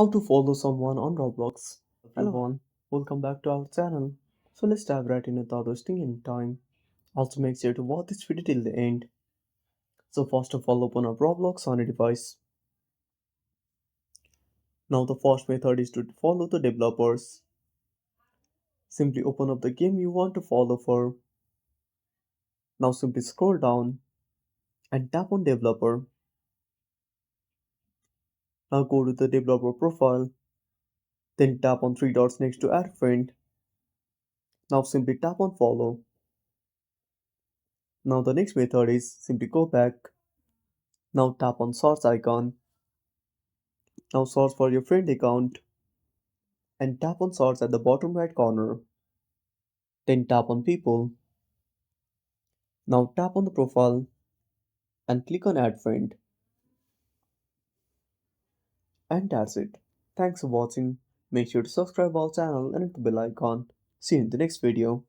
How to follow someone on Roblox. Hello. Everyone, welcome back to our channel. So let's dive right in without wasting any time. Also make sure to watch this video till the end. So first of all, open up Roblox on a device. Now the first method is to follow the developers. Simply open up the game you want to follow for. Now simply scroll down and tap on developer. Now go to the developer profile. Then tap on three dots next to add friend. Now simply tap on follow. Now the next method is simply go back. Now tap on search icon. Now search for your friend account and tap on search at the bottom right corner. Then tap on people. Now tap on the profile and click on add friend. And that's it. Thanks for watching. Make sure to subscribe our channel and hit the bell icon. See you in the next video.